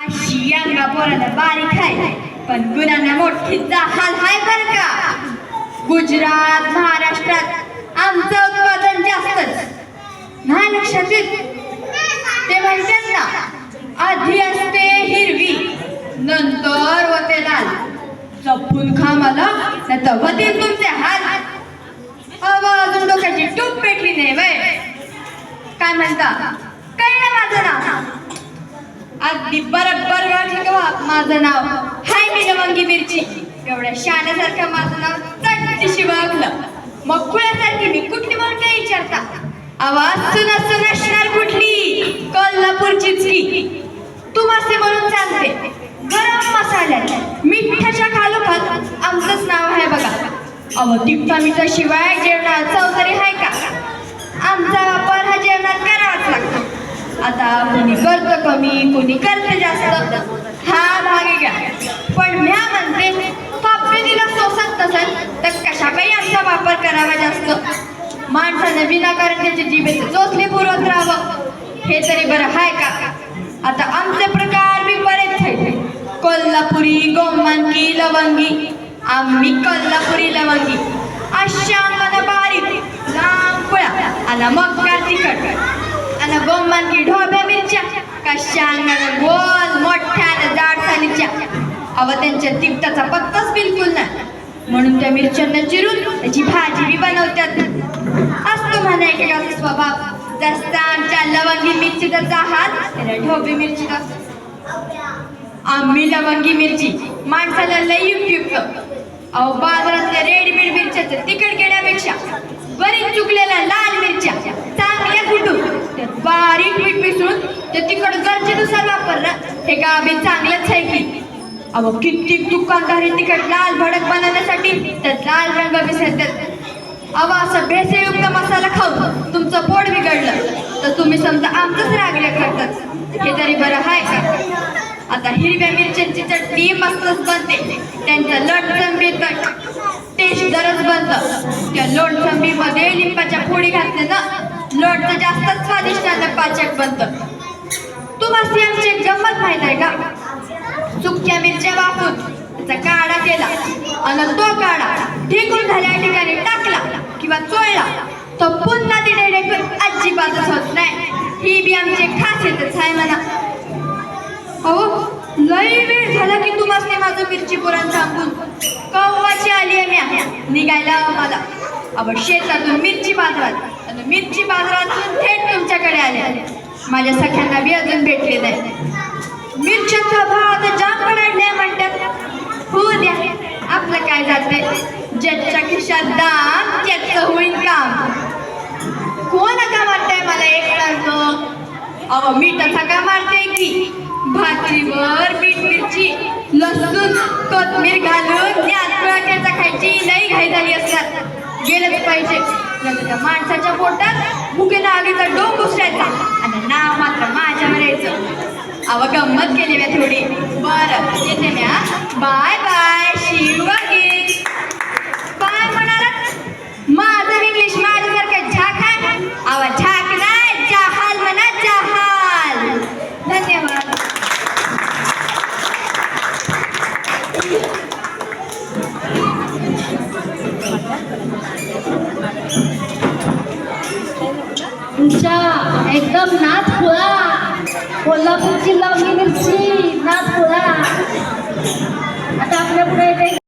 अंगा पोराला बारीक आहे पण गुणांना मोठीचा हाल हाय बर का. गुजरात महाराष्ट्रात आमचं उत्पादन जास्तच नाही लक्षात येत. ते म्हणतात ना आधी असते हिरवी नंतर होते लाल. जपून खा मला नाही तर होतील तुमचे हाल. अजून डोक्याची टूप पेटली नाही वय. काय म्हणता कळलं माझं नाव. अगदी बरोबर वाटलं का माझं नाव हाय मी लवंगी मिरची. एवढ्या शाण्यासारखं माझं नाव चटशी वागलं. मग खुळ्यासारखी मी कुठली म्हणून काय विचारता. आवाज सुना असणार कुठली कोल्हापूरचीच की. तू मासे म्हणून चालते गरम मसाल्यात मिठाच्या खालोखात आमचंच नाव आहे बघा. तिखटा मिठा शिवाय जेवणात चौधरी आहे का. आमचा वापर हा जेवणात करावाच लागतो. आता कोणी करतं कमी कोणी करतं जास्त हा भाग घ्या. पण म्या म्हणते पापणीला सोसत नसेल तर कशापायी आमचा वापर करावा जास्त. माणसाने विनाकारण त्याच्या जीभेचे चोचले पुरवत राहावं हे तरी बरं आहे का. आता आमचे प्रकार बी बरेच आहेत. कोल्हापुरी गोमांकी लवंगी. आम्ही कोल्हापुरी लवंगी अशा अंगाला बारीक लांब पुळा आणि मग का तिखट आणि गोमांकी ढोब्या मिरच्या कशा अंगाला गोल मोठ्या जाड सालीच्या. त्यांच्या तिखटाचा पत्ताच बिलकुल नाही म्हणून त्या मिरच्यांना चिरून त्याची भाजी बी बनवतात. असतो म्हणा एकेकाचा स्वभाव जसा आमच्या लवंगी मिरचीचा हात त्याला ढोबी मिरचीचा. आम्ही लवंगी मिरची माणसाला लई उपयुक्त. बाजारातल्या रेडीमेड मिरच्याचं तिखट घेण्यापेक्षा बरीच चुकलेल्या लाल मिरच्या चांगल्या कुटून त्यात बारीक मीठ मिसळून ते तिखट गरजेनुसार वापरणं हे गावी चांगलंच आहे की. कित्येक दुकानदारी तिखट लाल भडक बनवण्यासाठी त्यात लाल रंग मिसळतात. असं भेसळयुक्त मसाला खाऊन तुमचं पोट बिघडलं तर तुम्ही समजा आमचंच रागल्या करतात हे तरी बरं आहे का. आता हिरव्या मिरच्यांची चटणी मस्तच बनते. त्यांचं लोणचंबी टेस्ट दरच बनतं. त्या लोणचंबीमध्ये लिंबाच्या फोडी घातले ना लोणचं जास्तच स्वादिष्ट आणि पाचक बनतं. तुम्हाला आमची एक गंमत माहित आहे का. सुक्या मिरच्या वापरून त्याचा काढा केला आणि तो काढा ढेकून झाल्या ठिकाणी टाकला किंवा चोळला तर पुन्हा ती ढेकून अजिबातच होत नाही. ही बी आमची खासियतच आहे म्हणा. लई वेळ झाला की तुम्हाला माझं मिरची पुरण सांगून कव्वाची आली आहे म्या निघायला मला. शेतातून मिरची बाजारात आणि मिरची बाजारातून थेट तुमच्याकडे आले. माझ्या सख्यांना बी अजून भेटले नाही. मिरच्यांचा भाव आता जाम पडले म्हणतात. होऊ द्या आपलं काय जाते. ज्याच्या खिशात दाम त्याचं होईल काम. कोण का मारताय मला एक सांगतो. मीठाचा का मारते की भाकरीवर मीठ मिरची लसूण कोथमीर घालून त्याचा खायची लई घाई झाली असतात. गेलंच पाहिजे त्या माणसाच्या पोटात भुकेला आगीचा डोंग घुसरायचा आणि नाव मात्र माझ्यावर यायचं. गंमत केली मी थोडी. बरं येते म्या. Bye bye Shiv again. काय म्हणालात माझं इंग्लिश माझ्यासारखं झाक आहे. झाक नाही जहाल म्हणा जहाल. धन्यवाद. तुमच्या एकदम नाच खुळा कोल्हापूरची लवंगी मिरची नाच खुळा. आता आपल्या पुढे